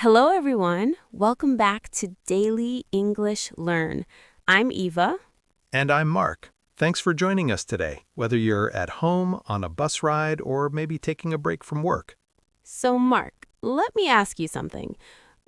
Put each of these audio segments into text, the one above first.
Hello, everyone. Welcome back to Daily English Learn. I'm Eva. And I'm Mark. Thanks for joining us today, whether you're at home, on a bus ride, or maybe taking a break from work. So, Mark, let me ask you something.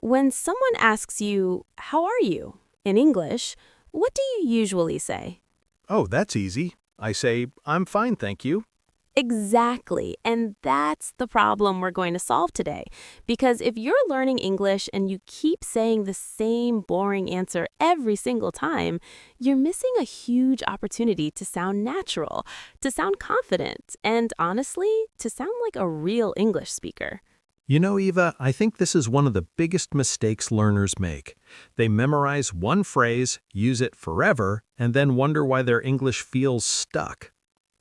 When someone asks you, "How are you?" in English, what do you usually say? Oh, that's easy. I say, I'm fine, thank you. Exactly. And that's the problem we're going to solve today. Because if you're learning English and you keep saying the same boring answer every single time, you're missing a huge opportunity to sound natural, to sound confident, and honestly, to sound like a real English speaker. You know, Eva, I think this is one of the biggest mistakes learners make. They memorize one phrase, use it forever, and then wonder why their English feels stuck.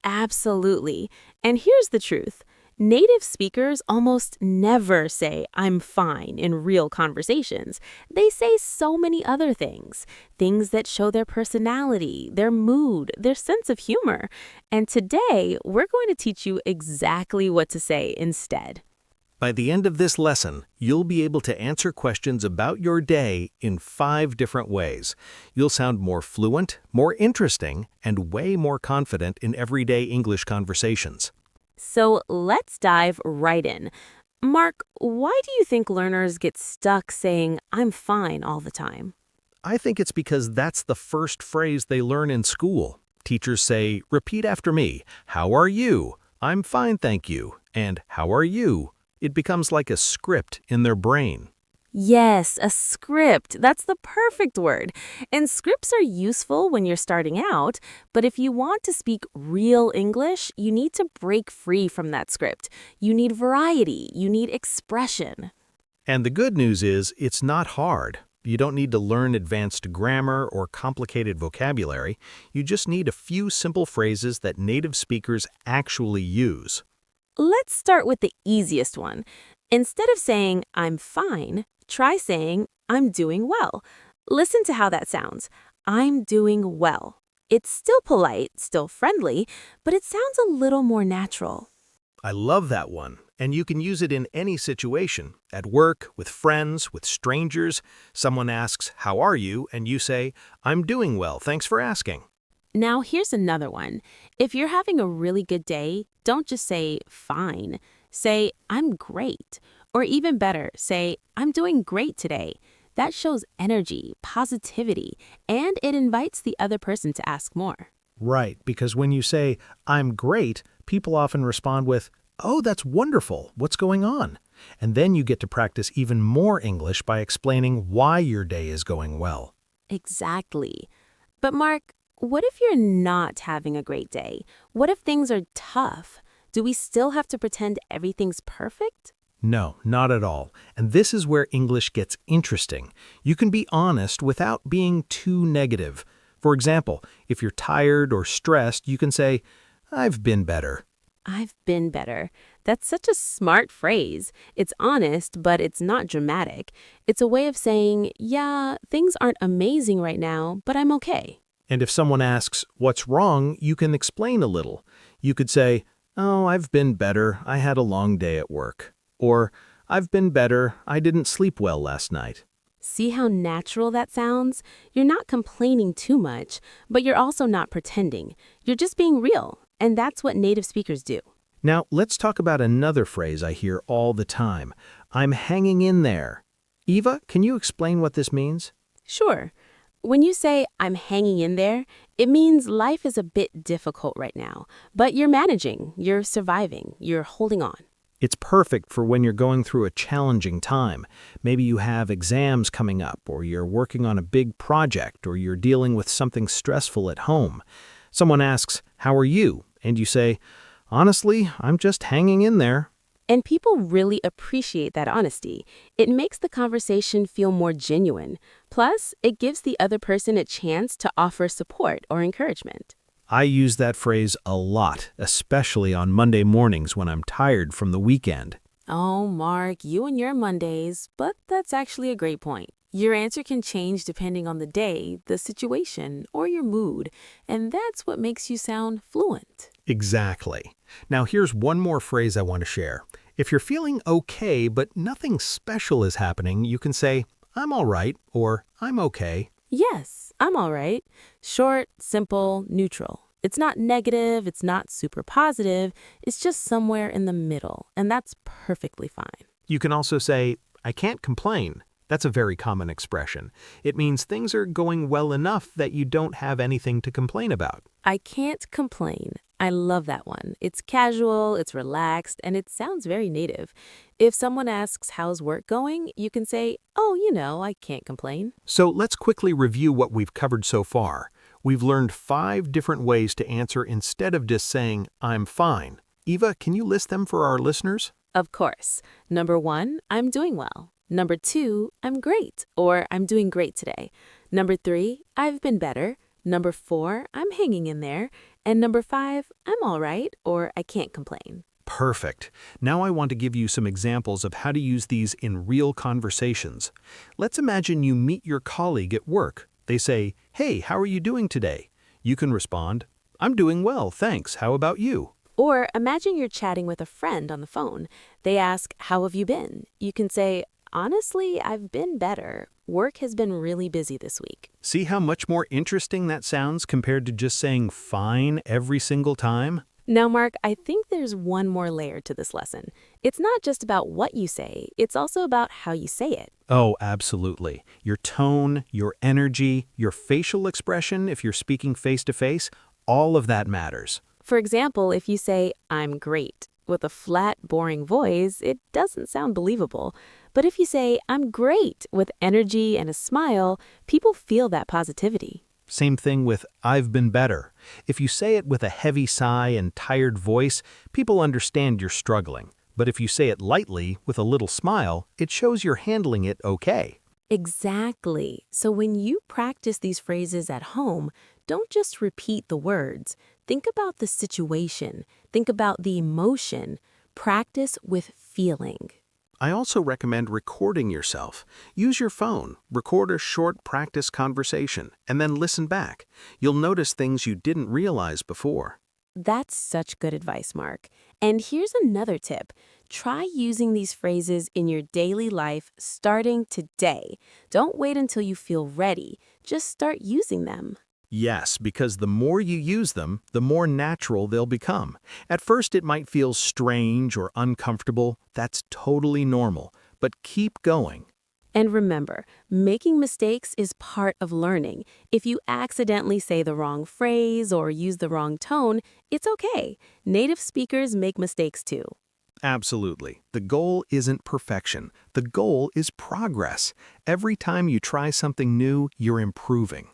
Absolutely. And here's the truth. Native speakers almost never say, "I'm fine" in real conversations. They say so many other things, things that show their personality, their mood, their sense of humor. And today, we're going to teach you exactly what to say instead. By the end of this lesson, you'll be able to answer questions about your day in 5 different ways. You'll sound more fluent, more interesting, and way more confident in everyday English conversations. So let's dive right in. Mark, why do you think learners get stuck saying, "I'm fine" all the time? I think it's because that's the first phrase they learn in school. Teachers say, repeat after me, how are you? I'm fine, thank you. And how are you? It becomes like a script in their brain. Yes, a script. That's the perfect word. And scripts are useful when you're starting out, but if you want to speak real English, you need to break free from that script. You need variety, you need expression. And the good news is, it's not hard. You don't need to learn advanced grammar or complicated vocabulary. You just need a few simple phrases that native speakers actually use. Let's start with the easiest one. Instead of saying, "I'm fine," try saying, "I'm doing well." Listen to how that sounds. I'm doing well. It's still polite, still friendly, but it sounds a little more natural. I love that one, and you can use it in any situation. At work, with friends, with strangers. Someone asks, how are you? And you say, I'm doing well, thanks for asking. Now, here's another one. If you're having a really good day, don't just say "fine." Say, "I'm great." Or even better, say, "I'm doing great today." That shows energy, positivity, and it invites the other person to ask more. Right, because when you say, I'm great, people often respond with, oh, that's wonderful, what's going on? And then you get to practice even more English by explaining why your day is going well. Exactly. But Mark, what if you're not having a great day? What if things are tough? Do we still have to pretend everything's perfect? No, not at all. And this is where English gets interesting. You can be honest without being too negative. For example, if you're tired or stressed, you can say, I've been better. I've been better. That's such a smart phrase. It's honest, but it's not dramatic. It's a way of saying, yeah, things aren't amazing right now, but I'm okay. And if someone asks, what's wrong, you can explain a little. You could say, oh, I've been better. I had a long day at work. Or, I've been better. I didn't sleep well last night. See how natural that sounds? You're not complaining too much, but you're also not pretending. You're just being real, and that's what native speakers do. Now, let's talk about another phrase I hear all the time. I'm hanging in there. Eva, can you explain what this means? Sure. When you say, "I'm hanging in there," it means life is a bit difficult right now, but you're managing, you're surviving, you're holding on. It's perfect for when you're going through a challenging time. Maybe you have exams coming up, or you're working on a big project, or you're dealing with something stressful at home. Someone asks, how are you? And you say, honestly, I'm just hanging in there. And people really appreciate that honesty. It makes the conversation feel more genuine. Plus, it gives the other person a chance to offer support or encouragement. I use that phrase a lot, especially on Monday mornings when I'm tired from the weekend. Oh, Mark, you and your Mondays, but that's actually a great point. Your answer can change depending on the day, the situation, or your mood, and that's what makes you sound fluent. Exactly. Now here's one more phrase I want to share. If you're feeling okay but nothing special is happening, you can say, I'm all right, or I'm okay. Yes, I'm all right. Short, simple, neutral. It's not negative, it's not super positive, it's just somewhere in the middle, and that's perfectly fine. You can also say, I can't complain. That's a very common expression. It means things are going well enough that you don't have anything to complain about. I can't complain. I love that one. It's casual, it's relaxed, and it sounds very native. If someone asks, how's work going? You can say, oh, I can't complain. So let's quickly review what we've covered so far. We've learned 5 different ways to answer instead of just saying, I'm fine. Eva, can you list them for our listeners? Of course. Number 1, I'm doing well. Number 2, I'm great, or I'm doing great today. Number 3, I've been better. Number 4, I'm hanging in there. And number 5, I'm all right, or I can't complain. Perfect. Now I want to give you some examples of how to use these in real conversations. Let's imagine you meet your colleague at work. They say, hey, how are you doing today? You can respond, I'm doing well, thanks. How about you? Or imagine you're chatting with a friend on the phone. They ask, how have you been? You can say, honestly, I've been better. Work has been really busy this week. See how much more interesting that sounds compared to just saying fine every single time? Now, Mark, I think there's one more layer to this lesson. It's not just about what you say, it's also about how you say it. Oh, absolutely. Your tone, your energy, your facial expression if you're speaking face-to-face, all of that matters. For example, if you say, I'm great, with a flat, boring voice, it doesn't sound believable. But if you say, I'm great, with energy and a smile, people feel that positivity. Same thing with I've been better. If you say it with a heavy sigh and tired voice, people understand you're struggling. But if you say it lightly, with a little smile, it shows you're handling it okay. Exactly. So when you practice these phrases at home, don't just repeat the words. Think about the situation. Think about the emotion. Practice with feeling. I also recommend recording yourself. Use your phone, record a short practice conversation, and then listen back. You'll notice things you didn't realize before. That's such good advice, Mark. And here's another tip. Try using these phrases in your daily life starting today. Don't wait until you feel ready. Just start using them. Yes, because the more you use them, the more natural they'll become. At first, it might feel strange or uncomfortable. That's totally normal. But keep going. And remember, making mistakes is part of learning. If you accidentally say the wrong phrase or use the wrong tone, it's okay. Native speakers make mistakes too. Absolutely. The goal isn't perfection. The goal is progress. Every time you try something new, you're improving.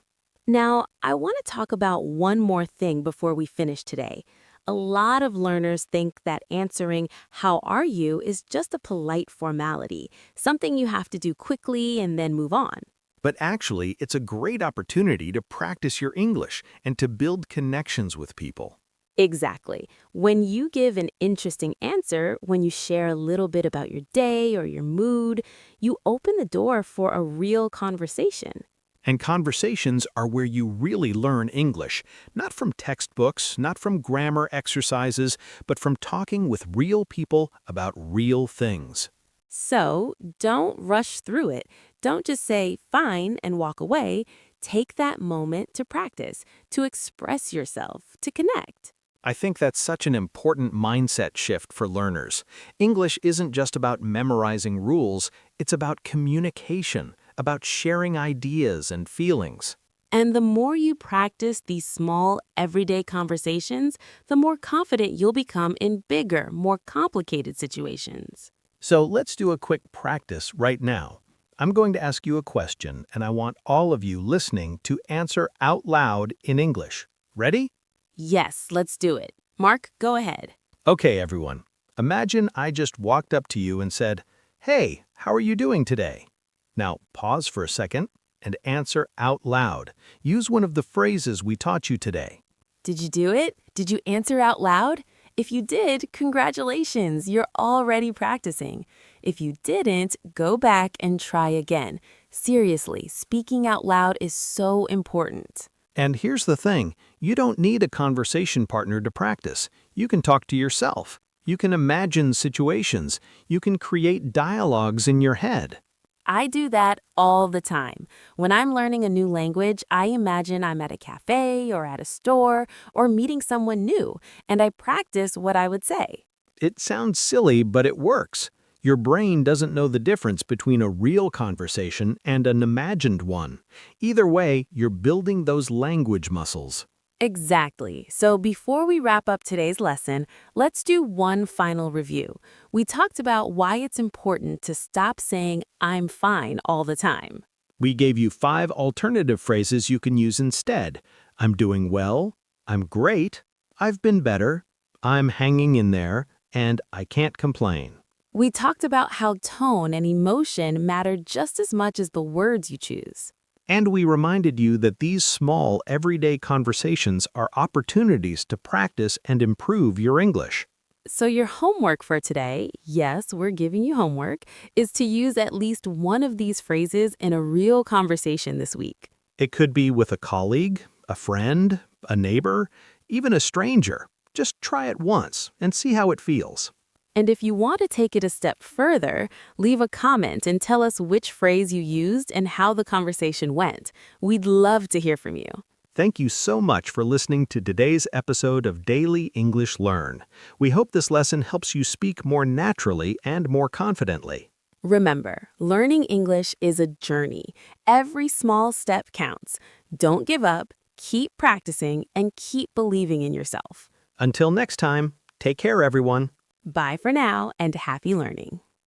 Now, I want to talk about one more thing before we finish today. A lot of learners think that answering, how are you, is just a polite formality, something you have to do quickly and then move on. But actually, it's a great opportunity to practice your English and to build connections with people. Exactly. When you give an interesting answer, when you share a little bit about your day or your mood, you open the door for a real conversation. And conversations are where you really learn English, not from textbooks, not from grammar exercises, but from talking with real people about real things. So don't rush through it. Don't just say fine and walk away. Take that moment to practice, to express yourself, to connect. I think that's such an important mindset shift for learners. English isn't just about memorizing rules, it's about communication, about sharing ideas and feelings. And the more you practice these small, everyday conversations, the more confident you'll become in bigger, more complicated situations. So let's do a quick practice right now. I'm going to ask you a question, and I want all of you listening to answer out loud in English. Ready? Yes, let's do it. Mark, go ahead. Okay, everyone. Imagine I just walked up to you and said, "Hey, how are you doing today?" Now, pause for a second and answer out loud. Use one of the phrases we taught you today. Did you do it? Did you answer out loud? If you did, congratulations, you're already practicing. If you didn't, go back and try again. Seriously, speaking out loud is so important. And here's the thing, you don't need a conversation partner to practice. You can talk to yourself. You can imagine situations. You can create dialogues in your head. I do that all the time. When I'm learning a new language, I imagine I'm at a cafe or at a store or meeting someone new, and I practice what I would say. It sounds silly, but it works. Your brain doesn't know the difference between a real conversation and an imagined one. Either way, you're building those language muscles. Exactly. So before we wrap up today's lesson, let's do one final review. We talked about why it's important to stop saying, I'm fine all the time. We gave you 5 alternative phrases you can use instead. I'm doing well, I'm great, I've been better, I'm hanging in there, and I can't complain. We talked about how tone and emotion matter just as much as the words you choose. And we reminded you that these small, everyday conversations are opportunities to practice and improve your English. So your homework for today, yes, we're giving you homework, is to use at least one of these phrases in a real conversation this week. It could be with a colleague, a friend, a neighbor, even a stranger. Just try it once and see how it feels. And if you want to take it a step further, leave a comment and tell us which phrase you used and how the conversation went. We'd love to hear from you. Thank you so much for listening to today's episode of Daily English Learn. We hope this lesson helps you speak more naturally and more confidently. Remember, learning English is a journey. Every small step counts. Don't give up, keep practicing, and keep believing in yourself. Until next time, take care, everyone. Bye for now and happy learning.